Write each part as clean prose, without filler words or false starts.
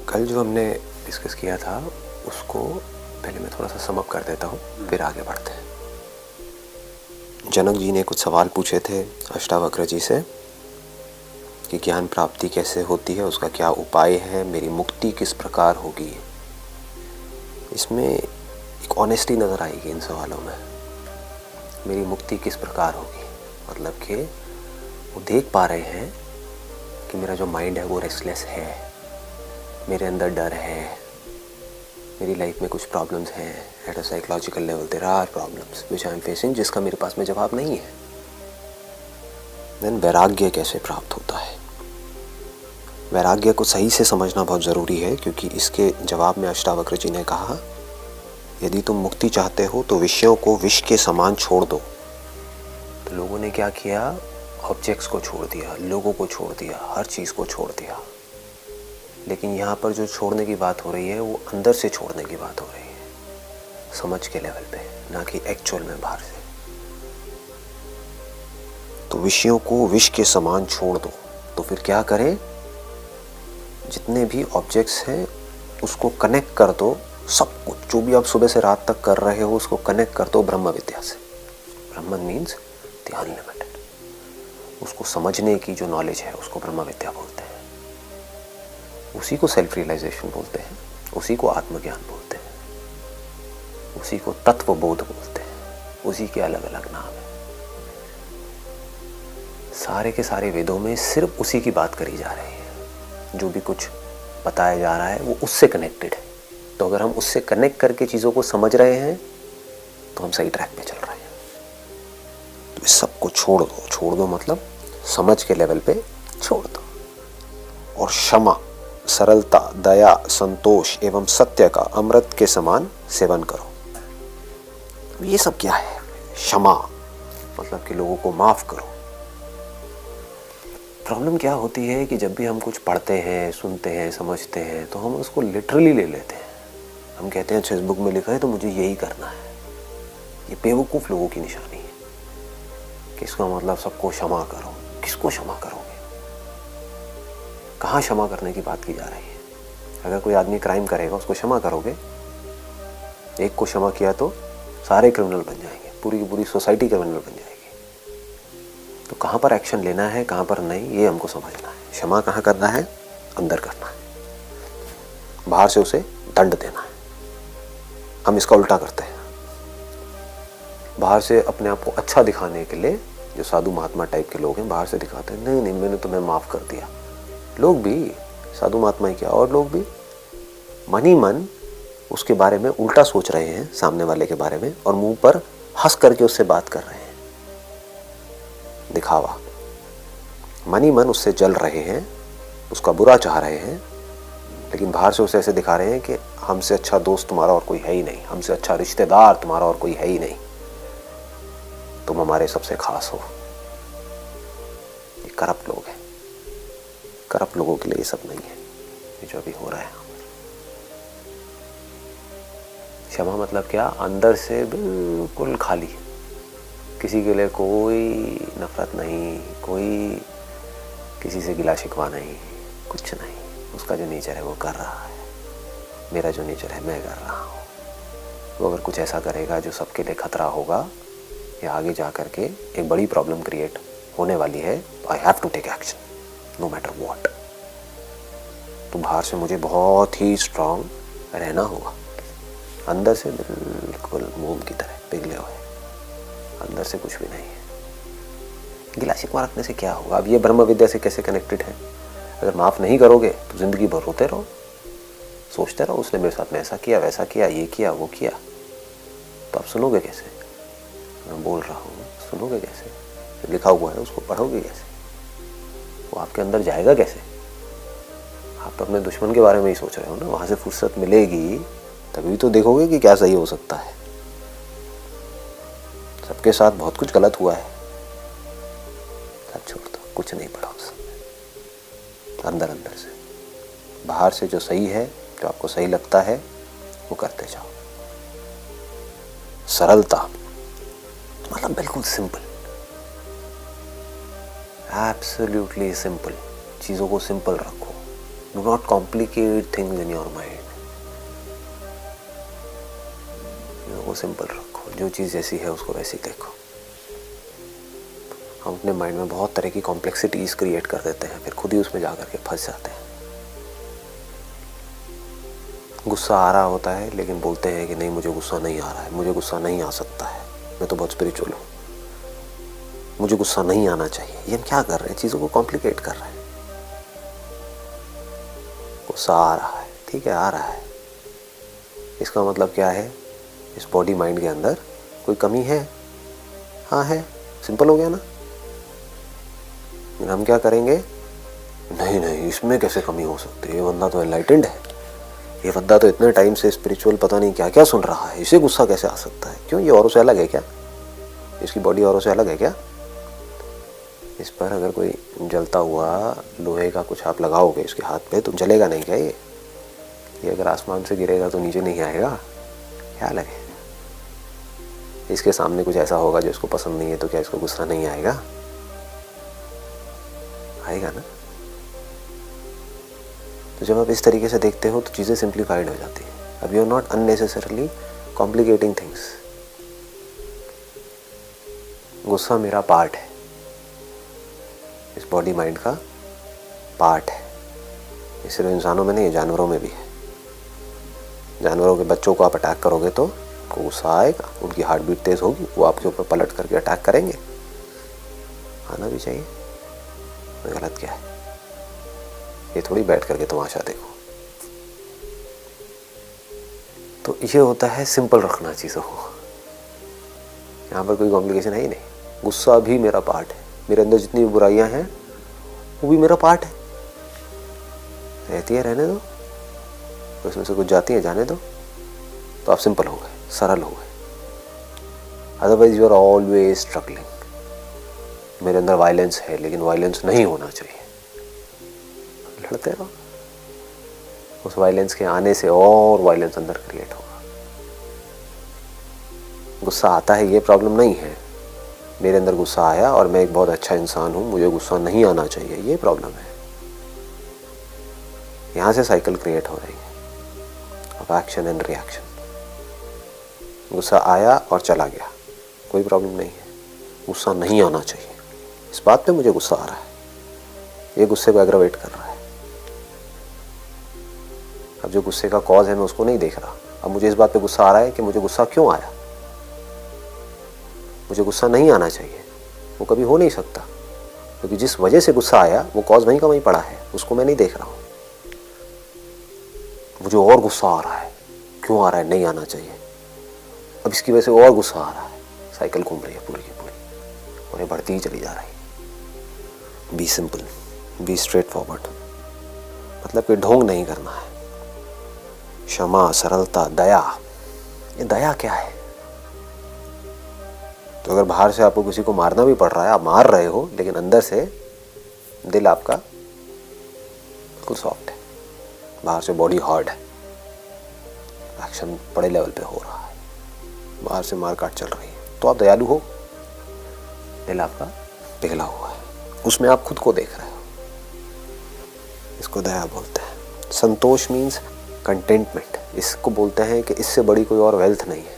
कल जो हमने डिस्कस किया था उसको पहले मैं थोड़ा सा सम अप कर देता हूँ, फिर आगे बढ़ते हैं। जनक जी ने कुछ सवाल पूछे थे अष्टावक्र जी से कि ज्ञान प्राप्ति कैसे होती है, उसका क्या उपाय है, मेरी मुक्ति किस प्रकार होगी। इसमें एक ऑनेस्टी नज़र आएगी इन सवालों में। मेरी मुक्ति किस प्रकार होगी मतलब कि वो देख पा रहे हैं कि मेरा जो माइंड है वो रेस्टलेस है, मेरे अंदर डर है, मेरी लाइफ में कुछ प्रॉब्लम्स हैं at a psychological level. There are problems which I am facing, जिसका मेरे पास में जवाब नहीं है। देन वैराग्य कैसे प्राप्त होता है। वैराग्य को सही से समझना बहुत ज़रूरी है, क्योंकि इसके जवाब में अष्टावक्र जी ने कहा यदि तुम मुक्ति चाहते हो तो विषयों को विष के समान छोड़ दो। तो लोगों ने क्या किया, ऑब्जेक्ट्स को छोड़ दिया, लोगों को छोड़ दिया, हर चीज़ को छोड़ दिया। लेकिन यहाँ पर जो छोड़ने की बात हो रही है वो अंदर से छोड़ने की बात हो रही है, समझ के लेवल पे, ना कि एक्चुअल में बाहर से। तो विषयों को विष के समान छोड़ दो। तो फिर क्या करें, जितने भी ऑब्जेक्ट्स हैं उसको कनेक्ट कर दो, सब कुछ जो भी आप सुबह से रात तक कर रहे हो उसको कनेक्ट कर दो ब्रह्म विद्या से। ब्रह्मन मीन्स द अनलिमिटेड। उसको समझने की जो नॉलेज है उसको ब्रह्म विद्या बोलते हैं। उसी को सेल्फ रियलाइजेशन बोलते हैं, उसी को आत्मज्ञान बोलते हैं, उसी को तत्व बोध बोलते हैं। उसी के अलग अलग नाम है। सारे के सारे वेदों में सिर्फ उसी की बात करी जा रही है। जो भी कुछ बताया जा रहा है वो उससे कनेक्टेड है। तो अगर हम उससे कनेक्ट करके चीज़ों को समझ रहे हैं तो हम सही ट्रैक पे चल रहे हैं। तो इस सबको छोड़ दो। छोड़ दो मतलब समझ के लेवल पे छोड़ दो। और क्षमा, सरलता, दया, संतोष एवं सत्य का अमृत के समान सेवन करो। ये सब क्या है? क्षमा मतलब कि लोगों को माफ करो। प्रॉब्लम क्या होती है कि जब भी हम कुछ पढ़ते हैं, सुनते हैं, समझते हैं तो हम उसको लिटरली ले लेते हैं। हम कहते हैं अच्छा इस बुक में लिखा है तो मुझे यही करना है। ये बेवकूफ़ लोगों की निशानी है कि इसका मतलब सबको क्षमा करो। किसको क्षमा करोगे? कहाँ क्षमा करने की बात की जा रही है? अगर कोई आदमी क्राइम करेगा उसको क्षमा करोगे? एक को क्षमा किया तो सारे क्रिमिनल बन जाएंगे, पूरी की पूरी सोसाइटी क्रिमिनल बन जाएगी। तो कहाँ पर एक्शन लेना है, कहाँ पर नहीं, ये हमको समझना है। क्षमा कहाँ करना है? अंदर करना है। बाहर से उसे दंड देना है। हम इसका उल्टा करते हैं। बाहर से अपने आप को अच्छा दिखाने के लिए जो साधु महात्मा टाइप के लोग हैं बाहर से दिखाते हैं नहीं मैंने तुम्हें माफ़ कर दिया। लोग भी, साधु महात्मा ही क्या और लोग भी मन ही मन उसके बारे में उल्टा सोच रहे हैं सामने वाले के बारे में, और मुंह पर हंस करके उससे बात कर रहे हैं। दिखावा। मन ही मन उससे जल रहे हैं, उसका बुरा चाह रहे हैं, लेकिन बाहर से उसे ऐसे दिखा रहे हैं कि हमसे अच्छा दोस्त तुम्हारा और कोई है ही नहीं, हमसे अच्छा रिश्तेदार तुम्हारा और कोई है ही नहीं, तुम हमारे सबसे खास हो। ये करप्ट लोग हैं। करप्ट लोगों के लिए ये सब नहीं है ये जो अभी हो रहा है। क्षमा मतलब क्या? अंदर से बिल्कुल खाली, किसी के लिए कोई नफरत नहीं, कोई किसी से गिला शिकवा नहीं, कुछ नहीं। उसका जो नेचर है वो कर रहा है, मेरा जो नेचर है मैं कर रहा हूँ। वो अगर कुछ ऐसा करेगा जो सबके लिए खतरा होगा या आगे जा कर के एक बड़ी प्रॉब्लम क्रिएट होने वाली है, तो I have to take action no matter what. तो बाहर से मुझे बहुत ही स्ट्रांग रहना होगा, अंदर से बिल्कुल मोम की तरह पिघले हुए, अंदर से कुछ भी नहीं है। गिला शिकवा रखने से क्या होगा? अब ये ब्रह्म विद्या से कैसे कनेक्टेड है? अगर माफ़ नहीं करोगे तो ज़िंदगी भर रोते रहो, सोचते रहो उसने मेरे साथ में ऐसा किया, वैसा किया, ये किया, वो किया। तो आप सुनोगे कैसे? मैं बोल रहा हूँ, सुनोगे कैसे? जो लिखा हुआ है उसको पढ़ोगे कैसे? वो आपके अंदर जाएगा कैसे? आप तो अपने दुश्मन के बारे में ही सोच रहे हो ना। वहाँ से फुर्सत मिलेगी तभी तो देखोगे कि क्या सही हो सकता है। सबके साथ बहुत कुछ गलत हुआ है, सब छोड़ दो, कुछ नहीं पड़ा उसमें। अंदर अंदर से, बाहर से जो सही है, जो आपको सही लगता है वो करते जाओ। सरलता मतलब बिल्कुल सिंपल, एब्सोल्युटली सिंपल। चीज़ों को सिंपल रखो। Do not complicate things in your mind. वो सिंपल रखो, जो चीज़ जैसी है उसको वैसी देखो। हम अपने माइंड में बहुत तरह की कॉम्प्लेक्सिटीज क्रिएट कर देते हैं, फिर खुद ही उसमें जा करके फंस जाते हैं। गुस्सा आ रहा होता है लेकिन बोलते हैं कि नहीं मुझे गुस्सा नहीं आ रहा है, मुझे गुस्सा नहीं आ सकता है, मैं तो बहुत स्पिरिचुअल हूँ, मुझे गुस्सा नहीं आना चाहिए। ये हम क्या कर रहे हैं, चीज़ों को कॉम्प्लिकेट कर रहे हैं। गुस्सा आ रहा है, ठीक है आ रहा है, इसका मतलब क्या है, इस बॉडी माइंड के अंदर कोई कमी है। हाँ है, सिंपल हो गया ना। हम क्या करेंगे, नहीं नहीं इसमें कैसे कमी हो सकती है, ये बंदा तो एनलाइटेंड है, ये बंदा तो इतने टाइम से स्पिरिचुअल पता नहीं क्या क्या सुन रहा है, इसे गुस्सा कैसे आ सकता है, क्यों ये औरों से अलग है क्या, इसकी बॉडी औरों से अलग है क्या। इस पर अगर कोई जलता हुआ लोहे का कुछ आप लगाओगे इसके हाथ पे तो जलेगा नहीं क्या ये अगर आसमान से गिरेगा तो नीचे नहीं आएगा, क्या लगे। इसके सामने कुछ ऐसा होगा जो इसको पसंद नहीं है तो क्या इसको गुस्सा नहीं आएगा, आएगा ना। तो जब आप इस तरीके से देखते हो तो चीज़ें सिंप्लीफाइड हो जाती हैं। अब you are not unnecessarily complicating things. गुस्सा मेरा पार्ट है, इस बॉडी माइंड का पार्ट है। ये सिर्फ इंसानों में नहीं, जानवरों में भी है। जानवरों के बच्चों को आप अटैक करोगे तो उनको गुस्सा आएगा, उनकी हार्ट बीट तेज होगी, वो आपके ऊपर पलट करके अटैक करेंगे, आना भी चाहिए। गलत क्या है, ये थोड़ी बैठ करके तमाशा देखो। तो ये होता है सिंपल रखना चीज़ों को, यहाँ पर कोई कॉम्प्लिकेशन है ही नहीं। गुस्सा भी मेरा पार्ट है, मेरे अंदर जितनी बुराइयां हैं वो भी मेरा पार्ट है, रहती है रहने दो, तो उसमें से कुछ जाती है जाने दो, तो आप सिंपल हो गए, सरल हो गए। Otherwise you are always struggling. मेरे अंदर वायलेंस है लेकिन वायलेंस नहीं होना चाहिए, लड़ते रहो, उस वायलेंस के आने से और वायलेंस अंदर क्रिएट होगा। गुस्सा आता है ये प्रॉब्लम नहीं है, मेरे अंदर गुस्सा आया और मैं एक बहुत अच्छा इंसान हूँ, मुझे गुस्सा नहीं आना चाहिए, ये प्रॉब्लम है। यहाँ से साइकिल क्रिएट हो रही है ऑफ एक्शन एंड रिएक्शन। गुस्सा आया और चला गया, कोई प्रॉब्लम नहीं है। गुस्सा नहीं आना चाहिए, इस बात पे मुझे गुस्सा आ रहा है, ये गुस्से को एग्रावेट कर रहा है। अब जो गुस्से का कॉज है मैं उसको नहीं देख रहा, अब मुझे इस बात पे गुस्सा आ रहा है कि मुझे गुस्सा क्यों आया। मुझे गुस्सा नहीं आना चाहिए, वो कभी हो नहीं सकता, क्योंकि जिस वजह से गुस्सा आया वो कॉज वहीं का वहीं पड़ा है, उसको मैं नहीं देख रहा हूँ। मुझे और गुस्सा आ रहा है, क्यों आ रहा है, नहीं आना चाहिए, अब इसकी वजह से और गुस्सा आ रहा है, साइकिल घूम रही है पूरी की पूरी और ये बढ़ती ही चली जा रही है। Be simple, be straightforward, मतलब कि ढोंग नहीं करना है। क्षमा, सरलता, दया, ये दया क्या है। तो अगर बाहर से आपको किसी को मारना भी पड़ रहा है, आप मार रहे हो, लेकिन अंदर से दिल आपका बिल्कुल सॉफ्ट है, बाहर से बॉडी हार्ड है, एक्शन बड़े लेवल पे हो रहा है, बाहर से मारकाट चल रही है, तो आप दयालु हो, दिल आपका पिघला हुआ है, उसमें आप खुद को देख रहे हो, इसको दया बोलते हैं। संतोष मीन्स कंटेंटमेंट, इसको बोलते हैं कि इससे बड़ी कोई और वेल्थ नहीं है।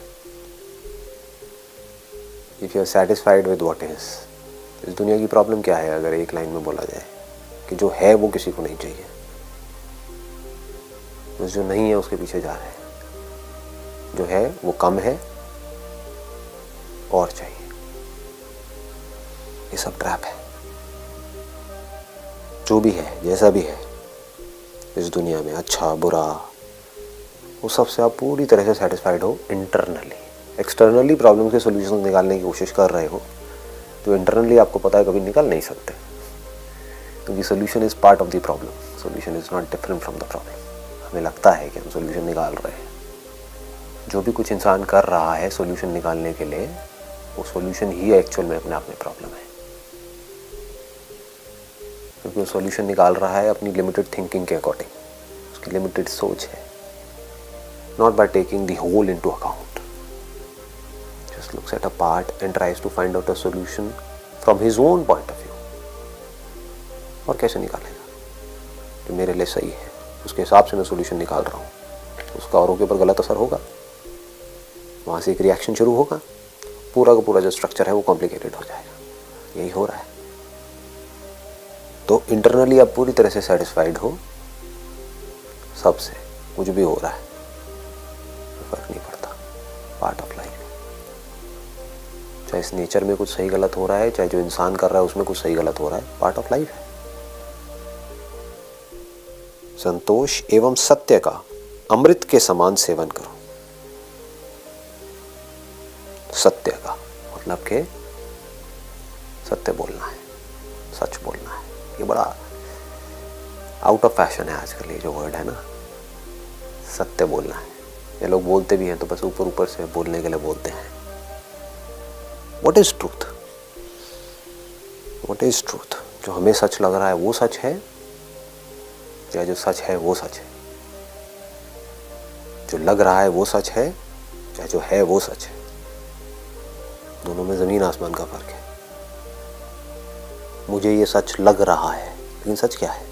If you are satisfied with what is, इस दुनिया की प्रॉब्लम क्या है अगर एक लाइन में बोला जाए कि जो है वो किसी को नहीं चाहिए, बस जो नहीं है उसके पीछे जा रहे हैं, जो है वो कम है और चाहिए, ये सब ट्रैप है। जो भी है जैसा भी है इस दुनिया में, अच्छा बुरा, वो सबसे आप पूरी तरह से सेटिस्फाइड हो इंटरनली। एक्सटर्नली प्रॉब्लम के सॉल्यूशन निकालने की कोशिश कर रहे हो तो इंटरनली आपको पता है कभी निकाल नहीं सकते, क्योंकि solution is part of the problem, solution is not different from the problem. हमें लगता है कि हम सॉल्यूशन निकाल रहे हैं, जो भी कुछ इंसान कर रहा है सॉल्यूशन निकालने के लिए, वो सॉल्यूशन ही एक्चुअल में अपने आप में प्रॉब्लम है, क्योंकि वो सॉल्यूशन निकाल रहा है अपनी लिमिटेड थिंकिंग के अकॉर्डिंग, उसकी लिमिटेड सोच है, not by taking the whole into account. Just looks at a part and tries to find out a solution from his own point of view. और कैसे निकालेगा, जो मेरे लिए सही है, उसके हिसाब से मैं सोल्यूशन निकाल रहा हूँ, उसका औरों के ऊपर गलत असर होगा, वहाँ से एक रिएक्शन शुरू होगा, पूरा का पूरा जो स्ट्रक्चर है वो कॉम्प्लिकेटेड हो जाएगा। यही हो रहा है। तो इंटरनली आप पूरी तरह से सेटिस्फाइड हो सबसे, कुछ भी हो रहा है फर्क नहीं पड़ता, पार्ट ऑफ लाइफ। चाहे इस नेचर में कुछ सही गलत हो रहा है, चाहे जो इंसान कर रहा है उसमें कुछ सही गलत हो रहा है, पार्ट ऑफ लाइफ है। संतोष एवं सत्य का अमृत के समान सेवन करो। सत्य का मतलब के सत्य बोलना है, सच बोलना है। ये बड़ा आउट ऑफ फैशन है आजकल ये जो वर्ड है ना, सत्य बोलना है। ये लोग बोलते भी हैं तो बस ऊपर ऊपर से बोलने के लिए बोलते हैं। What is truth? What is truth? जो हमें सच लग रहा है वो सच है, या जो सच है वो सच है? जो लग रहा है वो सच है, या जो है वो सच है? दोनों में जमीन आसमान का फर्क है। मुझे ये सच लग रहा है, लेकिन सच क्या है?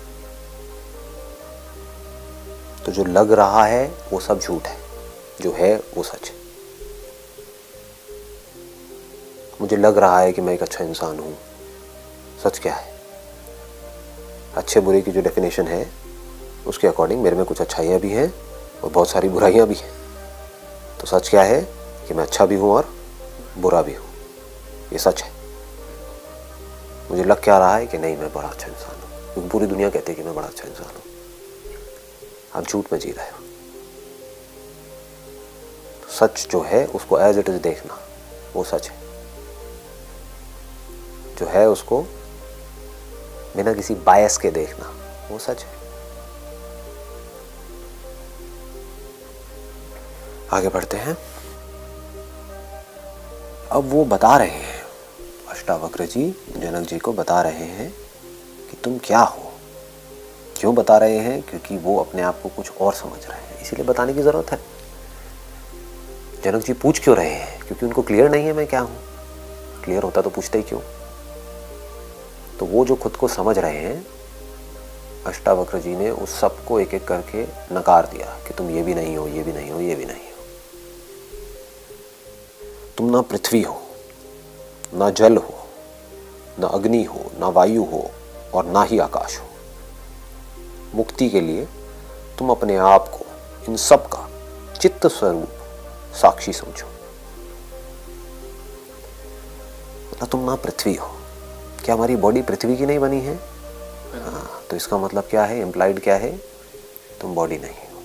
तो जो लग रहा है वो सब झूठ है, जो है वो सच है। मुझे लग रहा है कि मैं एक अच्छा इंसान हूं, सच क्या है? अच्छे बुरे की जो डेफिनेशन है उसके अकॉर्डिंग मेरे में कुछ अच्छाइयाँ भी हैं और बहुत सारी बुराइयाँ भी हैं। तो सच क्या है? कि मैं अच्छा भी हूँ और बुरा भी हूँ, ये सच है। मुझे लग क्या रहा है कि नहीं मैं बड़ा अच्छा इंसान हूँ, क्योंकि पूरी दुनिया कहती है कि मैं बड़ा अच्छा इंसान हूँ। आप झूठ में जी रहे हो। तो सच जो है उसको एज इट इज देखना, वो सच है। जो है उसको बिना किसी बायस के देखना, वो सच है। आगे बढ़ते हैं। अब वो बता रहे हैं, अष्टावक्र जी जनक जी को बता रहे हैं कि तुम क्या हो। क्यों बता रहे हैं? क्योंकि वो अपने आप को कुछ और समझ रहे हैं, इसीलिए बताने की जरूरत है। जनक जी पूछ क्यों रहे हैं? क्योंकि उनको क्लियर नहीं है मैं क्या हूं। क्लियर होता तो पूछते ही क्यों। तो वो जो खुद को समझ रहे हैं, अष्टावक्र जी ने उस सब को एक एक करके नकार दिया कि तुम ये भी नहीं हो, ये भी नहीं हो, ये भी नहीं हो। तुम ना पृथ्वी हो, ना जल हो, ना अग्नि हो, ना वायु हो, और ना ही आकाश हो। मुक्ति के लिए तुम अपने आप को इन सब का चित्त स्वरूप साक्षी समझो। मतलब तुम ना पृथ्वी हो। क्या हमारी बॉडी पृथ्वी की नहीं बनी है? हाँ, तो इसका मतलब क्या है? इम्प्लाइड क्या है? तुम बॉडी नहीं हो,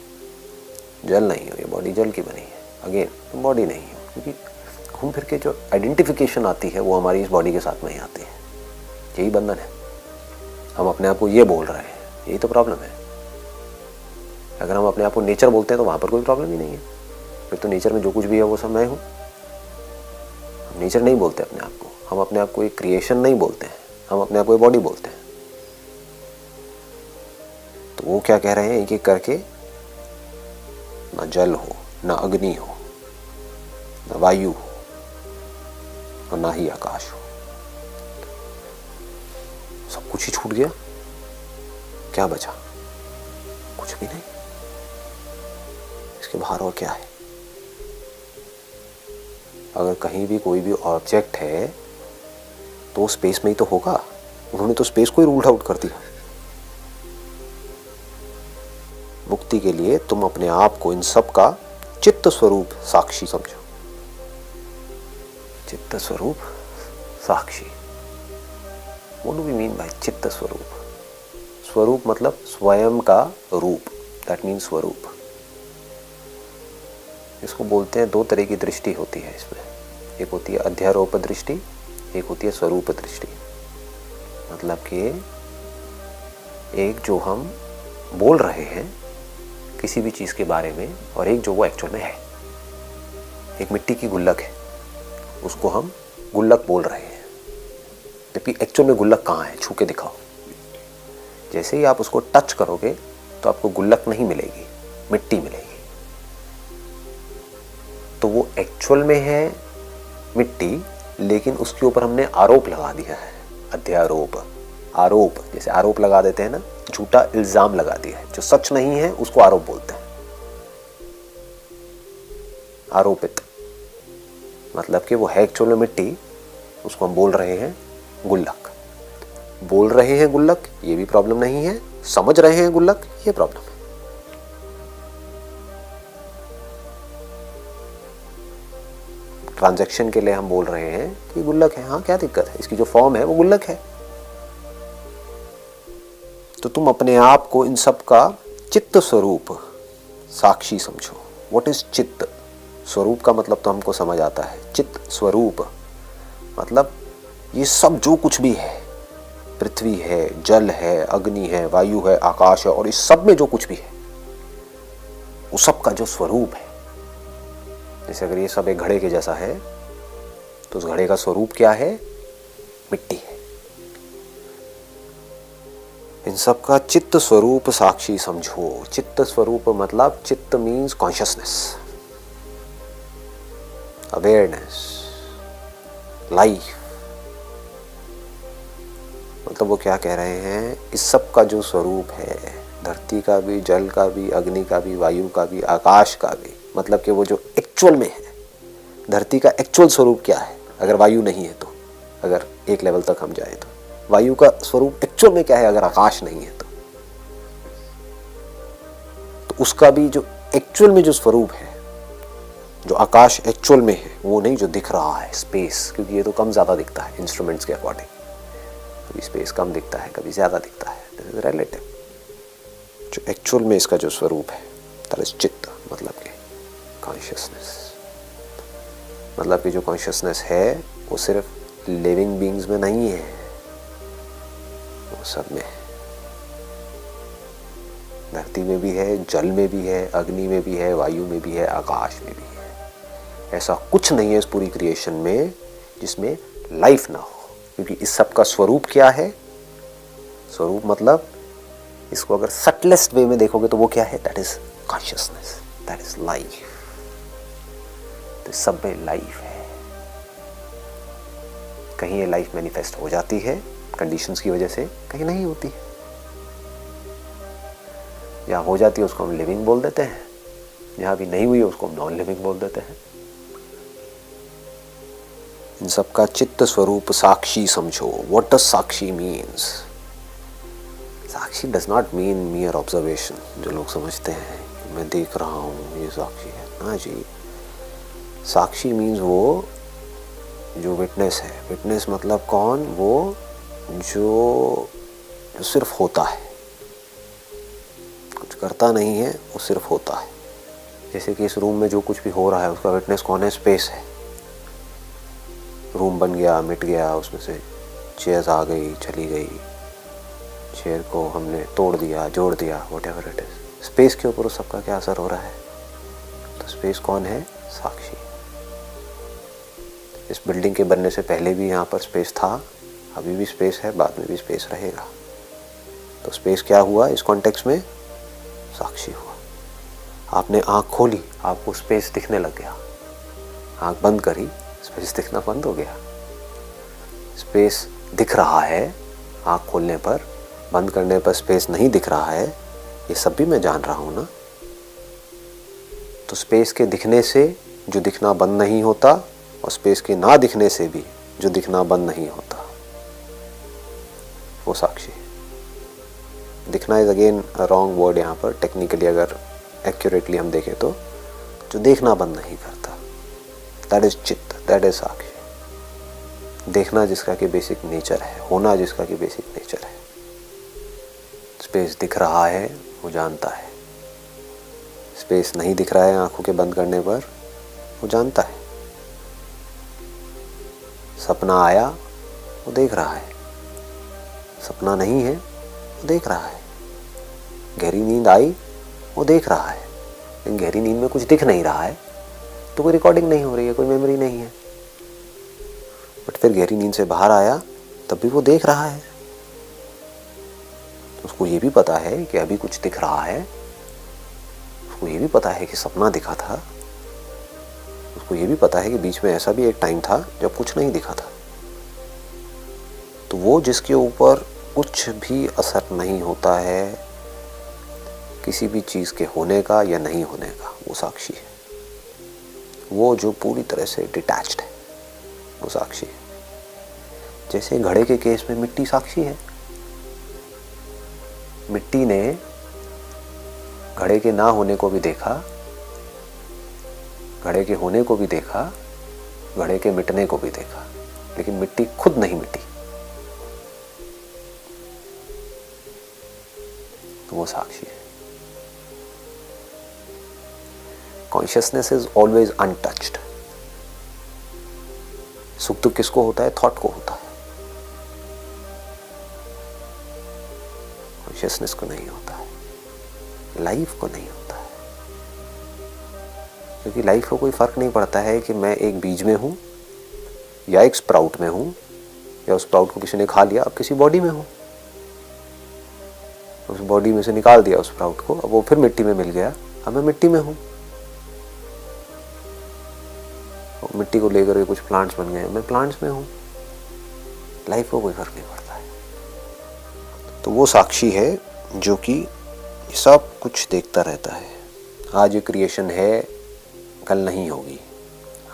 जल नहीं हो, ये बॉडी जल की बनी है। अगेन तुम बॉडी नहीं हो, क्योंकि घूम फिर के जो आइडेंटिफिकेशन आती है वो हमारी इस बॉडी के साथ नहीं आती है। यही बंधन है। हम अपने आप को ये बोल रहे हैं, यही तो प्रॉब्लम है। अगर हम अपने आप को नेचर बोलते हैं तो वहां पर कोई प्रॉब्लम ही नहीं है। फिर तो नेचर में जो कुछ भी है वो सब मैं हूं। हम नेचर नहीं बोलते अपने आप को, हम अपने आप को एक क्रिएशन नहीं बोलते हैं, हम अपने आप को एक बॉडी बोलते हैं। तो वो क्या कह रहे हैं एक एक करके, ना जल हो, ना अग्नि हो, ना वायु हो, और ना ही आकाश हो। सब कुछ ही छूट गया, क्या बचा? कुछ भी नहीं। इसके बाहर और क्या है? अगर कहीं भी कोई भी ऑब्जेक्ट है तो स्पेस में ही तो होगा। उन्होंने तो स्पेस को ही रूल आउट कर दिया। मुक्ति के लिए तुम अपने आप को इन सब का चित्त स्वरूप साक्षी समझो। चित्त स्वरूप साक्षी, what do we mean by चित्त स्वरूप? स्वरूप मतलब स्वयं का रूप, दैट मीन्स स्वरूप। इसको बोलते हैं, दो तरह की दृष्टि होती है इसमें। एक होती है अध्यारोप दृष्टि, एक होती है स्वरूप दृष्टि। मतलब कि एक जो हम बोल रहे हैं किसी भी चीज़ के बारे में, और एक जो वो एक्चुअल में है। एक मिट्टी की गुल्लक है, उसको हम गुल्लक बोल रहे हैं, जबकि एक्चुअल में गुल्लक कहाँ है? छू के दिखाओ। जैसे ही आप उसको टच करोगे तो आपको गुल्लक नहीं मिलेगी, मिट्टी मिलेगी। तो वो एक्चुअल में है मिट्टी, लेकिन उसके ऊपर हमने आरोप लगा दिया है, अध्यारोप। आरोप, जैसे आरोप लगा देते हैं ना झूठा इल्जाम लगा दिया है। जो सच नहीं है उसको आरोप बोलते हैं। आरोपित मतलब कि वो है एक्चुअल में मिट्टी, उसको हम बोल रहे हैं गुल्लक। बोल रहे हैं गुल्लक, ये भी प्रॉब्लम नहीं है। समझ रहे हैं गुल्लक, ये प्रॉब्लम है। ट्रांजैक्शन के लिए हम बोल रहे हैं कि गुल्लक है, हाँ क्या दिक्कत है, इसकी जो फॉर्म है वो गुल्लक है। तो तुम अपने आप को इन सब का चित्त स्वरूप साक्षी समझो। व्हाट इज चित्त? स्वरूप का मतलब तो हमको समझ आता है। चित्त स्वरूप मतलब ये सब जो कुछ भी है, पृथ्वी है, जल है, अग्नि है, वायु है, आकाश है, और इस सब में जो कुछ भी है वो सब का जो स्वरूप है। जैसे अगर ये सब एक घड़े के जैसा है तो उस घड़े का स्वरूप क्या है? मिट्टी है। इन सब का चित्त स्वरूप साक्षी समझो। चित्त स्वरूप मतलब चित्त मीन्स कॉन्शियसनेस, अवेयरनेस, लाइफ। मतलब वो क्या कह रहे हैं, इस सब का जो स्वरूप है, धरती का भी, जल का भी, अग्नि का भी, वायु का भी, आकाश का भी, मतलब कि वो जो एक्चुअल में है। धरती का एक्चुअल स्वरूप क्या है अगर वायु नहीं है तो? अगर एक लेवल तक हम जाए तो वायु का स्वरूप एक्चुअल में क्या है अगर आकाश नहीं है तो उसका भी जो एक्चुअल में जो स्वरूप है, जो आकाश एक्चुअल में है, वो नहीं जो दिख रहा है स्पेस, क्योंकि ये तो कम ज़्यादा दिखता है इंस्ट्रूमेंट्स के अकॉर्डिंग। कभी स्पेस कम दिखता है, कभी ज़्यादा दिखता है, दिस इज रिलेटिव। जो एक्चुअल में इसका जो स्वरूप है दैट इज चित्त, मतलब कि कॉन्शियसनेस। मतलब कि जो कॉन्शियसनेस है वो सिर्फ लिविंग बीइंग्स में नहीं है, वो सब में है। धरती में भी है, जल में भी है, अग्नि में भी है, वायु में भी है, आकाश में भी है। ऐसा कुछ नहीं है इस पूरी क्रिएशन में जिसमें लाइफ ना हो, क्योंकि इस सब का स्वरूप क्या है? स्वरूप मतलब इसको अगर सटलेस्ट वे में देखोगे तो वो क्या है? That is consciousness, that is life. तो सब में लाइफ है। कहीं ये लाइफ मैनिफेस्ट हो जाती है कंडीशंस की वजह से, कहीं नहीं होती है। जहाँ हो जाती है उसको हम लिविंग बोल देते हैं, जहाँ भी नहीं हुई है उसको हम नॉन लिविंग बोल देते हैं। इन सब का चित्त स्वरूप साक्षी समझो। What does Sakshi means? Sakshi does not mean मियर observation, जो लोग समझते हैं कि मैं देख रहा हूँ ये साक्षी है। हाँ जी, साक्षी मीन्स वो जो विटनेस है। विटनेस मतलब कौन? वो जो सिर्फ होता है, कुछ करता नहीं है, वो सिर्फ होता है। जैसे कि इस रूम में जो कुछ भी हो रहा है उसका विटनेस कौन है? स्पेस है। रूम बन गया, मिट गया, उसमें से चेयर्स आ गई, चली गई, चेयर को हमने तोड़ दिया, जोड़ दिया, व्हाटएवर इट इज। स्पेस के ऊपर उस सबका क्या असर हो रहा है? तो स्पेस कौन है? साक्षी। इस बिल्डिंग के बनने से पहले भी यहाँ पर स्पेस था, अभी भी स्पेस है, बाद में भी स्पेस रहेगा। तो स्पेस क्या हुआ इस कॉन्टेक्स्ट में? साक्षी हुआ। आपने आँख खोली, आपको स्पेस दिखने लग गया। आँख बंद करी, स्पेस दिखना बंद हो गया। स्पेस दिख रहा है आँख खोलने पर, बंद करने पर स्पेस नहीं दिख रहा है, ये सब भी मैं जान रहा हूँ ना। तो स्पेस के दिखने से जो दिखना बंद नहीं होता, और स्पेस के ना दिखने से भी जो दिखना बंद नहीं होता, वो साक्षी है। दिखना is again a wrong word यहाँ पर। टेक्निकली अगर एक्यूरेटली हम देखें तो जो देखना बंद नहीं करता, दैट इज चित्त, दैट इज साक्षी। देखना जिसका कि बेसिक नेचर है, होना जिसका कि बेसिक नेचर है। स्पेस दिख रहा है, वो जानता है। स्पेस नहीं दिख रहा है आंखों के बंद करने पर, वो जानता है। सपना आया, वो देख रहा है। सपना नहीं है, वो देख रहा है। गहरी नींद आई, वो देख रहा है। लेकिन गहरी नींद में कुछ दिख नहीं रहा है, तो कोई रिकॉर्डिंग नहीं हो रही है, कोई मेमोरी नहीं है। बट फिर गहरी नींद से बाहर आया, तब भी वो देख रहा है। उसको ये भी पता है कि अभी कुछ दिख रहा है। उसको ये भी पता है कि सपना दिखा था। उसको ये भी पता है कि बीच में ऐसा भी एक टाइम था जब कुछ नहीं दिखा था। तो वो जिसके ऊपर कुछ भी असर नहीं होता है किसी भी चीज़ के होने का या नहीं होने का, वो साक्षी है। वो जो पूरी तरह से डिटैच्ड है वो साक्षी है। जैसे घड़े के केस में मिट्टी साक्षी है। मिट्टी ने घड़े के ना होने को भी देखा, घड़े के होने को भी देखा, घड़े के मिटने को भी देखा, लेकिन मिट्टी खुद नहीं मिटी, तो वो साक्षी है। Consciousness is always untouched. सुख दुख किसको होता है? थॉट को होता है, कॉन्शियसनेस को नहीं होता है, लाइफ को नहीं होता है। क्योंकि लाइफ को कोई फर्क नहीं पड़ता है कि मैं एक बीज में हूं या एक स्प्राउट में हूं, या उस स्प्राउट को किसी ने खा लिया, अब किसी बॉडी में हूं, उस बॉडी में से निकाल दिया उस स्प्राउट को, अब वो फिर मिट्टी में मिल गया, अब मैं मिट्टी में हूं। मिट्टी को लेकर के कुछ प्लांट्स बन गए, मैं प्लांट्स में हूं। लाइफ को कोई फर्क नहीं पड़ता है। तो वो साक्षी है जो कि सब कुछ देखता रहता है। आज ये क्रिएशन है, कल नहीं होगी।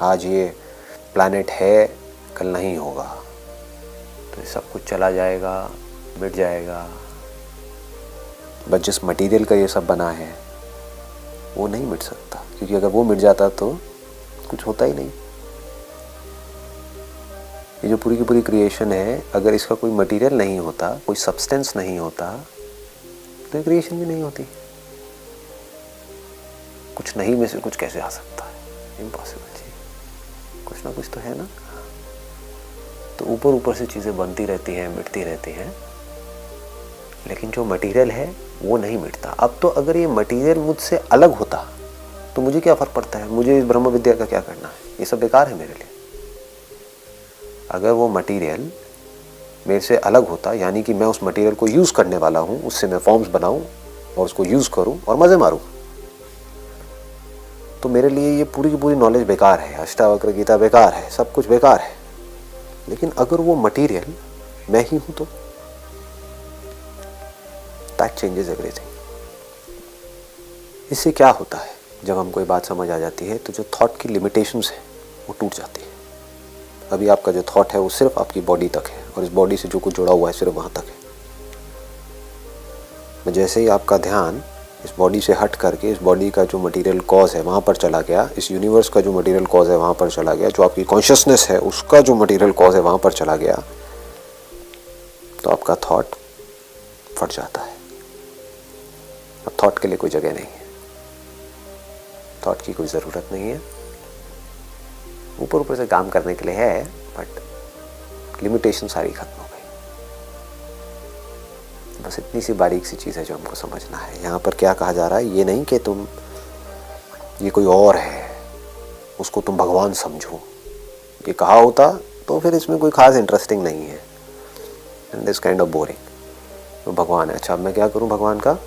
आज ये प्लैनेट है, कल नहीं होगा। तो सब कुछ चला जाएगा, मिट जाएगा। बस जिस मटेरियल का ये सब बना है वो नहीं मिट सकता, क्योंकि अगर वो मिट जाता तो कुछ होता ही नहीं। ये जो पूरी की पूरी क्रिएशन है, अगर इसका कोई मटेरियल नहीं होता, कोई सब्सटेंस नहीं होता, तो ये क्रिएशन भी नहीं होती। कुछ नहीं में से कुछ कैसे आ सकता है? इम्पॉसिबल जी। कुछ ना कुछ तो है ना। तो ऊपर ऊपर से चीज़ें बनती रहती हैं, मिटती रहती हैं, लेकिन जो मटेरियल है वो नहीं मिटता। अब तो अगर ये मटेरियल मुझसे अलग होता तो मुझे क्या फ़र्क पड़ता है? मुझे इस ब्रह्म विद्या का क्या करना है? ये सब बेकार है मेरे लिए। अगर वो मटेरियल मेरे से अलग होता, यानी कि मैं उस मटेरियल को यूज़ करने वाला हूँ, उससे मैं फॉर्म्स बनाऊँ और उसको यूज़ करूँ और मज़े मारूँ, तो मेरे लिए ये पूरी की पूरी नॉलेज बेकार है, अष्टावक्र गीता बेकार है, सब कुछ बेकार है। लेकिन अगर वो मटेरियल मैं ही हूँ तो दैट चेंजेस एवरीथिंग। इससे क्या होता है? जब हमको ये बात समझ आ जाती है तो जो थॉट की लिमिटेशंस है वो टूट जाती है। अभी आपका जो थॉट है वो सिर्फ आपकी बॉडी तक है, और इस बॉडी से जो कुछ जुड़ा हुआ है सिर्फ वहाँ तक है। जैसे ही आपका ध्यान इस बॉडी से हट करके इस बॉडी का जो मटेरियल कॉज है वहाँ पर चला गया, इस यूनिवर्स का जो मटेरियल कॉज है वहाँ पर चला गया, जो आपकी कॉन्शियसनेस है उसका जो मटेरियल कॉज है वहाँ पर चला गया, तो आपका थॉट फट जाता है। अब थॉट के लिए कोई जगह नहीं है, थॉट की कोई ज़रूरत नहीं है। ऊपर ऊपर से काम करने के लिए है, बट लिमिटेशन सारी खत्म हो गई। बस इतनी सी बारीक सी चीज़ है जो हमको समझना है। यहाँ पर क्या कहा जा रहा है, ये नहीं कि तुम ये कोई और है उसको तुम भगवान समझो। ये कहा होता तो फिर इसमें कोई खास इंटरेस्टिंग नहीं है, and this kind of boring. तो भगवान है, अच्छा अब मैं क्या करूँ भगवान का?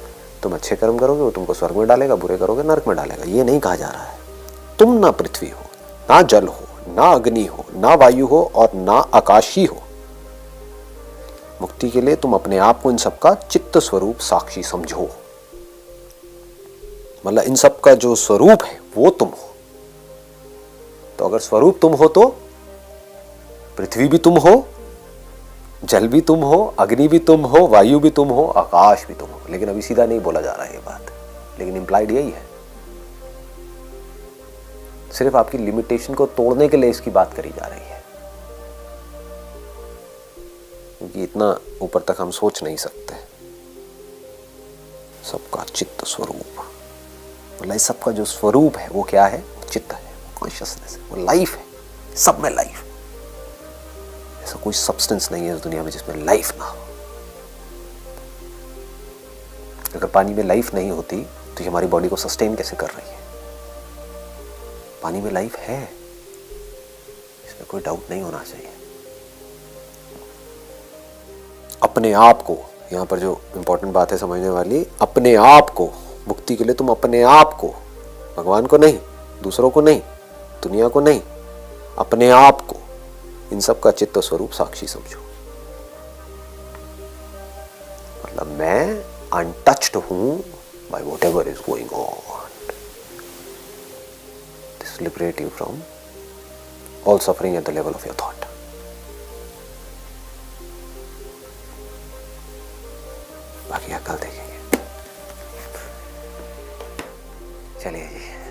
तुम अच्छे कर्म करोगे वो तुमको स्वर्ग में डालेगा, बुरे करोगे नरक में डालेगा। ये नहीं कहा जा रहा है। तुम ना पृथ्वी हो, ना जल हो, ना अग्नि हो, ना वायु हो और ना आकाश ही हो। मुक्ति के लिए तुम अपने आप को इन सब का चित्त स्वरूप साक्षी समझो। मतलब इन सब का जो स्वरूप है वो तुम हो। तो अगर स्वरूप तुम हो तो पृथ्वी भी तुम हो, जल भी तुम हो, अग्नि भी तुम हो, वायु भी तुम हो, आकाश भी तुम हो। लेकिन अभी सीधा नहीं बोला जा रहा है ये बात, लेकिन इंप्लाइड यही है। सिर्फ आपकी लिमिटेशन को तोड़ने के लिए इसकी बात करी जा रही है, क्योंकि इतना ऊपर तक हम सोच नहीं सकते। सबका चित्त स्वरूप, मतलब सबका जो स्वरूप है वो क्या है? चित्त है, कॉन्शियसनेस है, वो लाइफ है। सब में लाइफ। ऐसा कोई सब्सटेंस नहीं है इस दुनिया में जिसमें लाइफ ना हो। अगर पानी में लाइफ नहीं होती तो ये हमारी बॉडी को सस्टेन कैसे कर रही है? पानी में लाइफ है, इसमें कोई डाउट नहीं होना चाहिए। अपने आप को, यहाँ पर जो इंपॉर्टेंट बात है समझने वाली, अपने आप को, मुक्ति के लिए तुम अपने आप को, भगवान को नहीं, दूसरों को नहीं, दुनिया को नहीं, अपने आप को इन सब का चित्त स्वरूप साक्षी समझो। मतलब मैं अनटच्ड हूं by whatever is going on. This liberate you from all suffering at the level of your thought. बाकी कल देखेंगे. चलिए जी.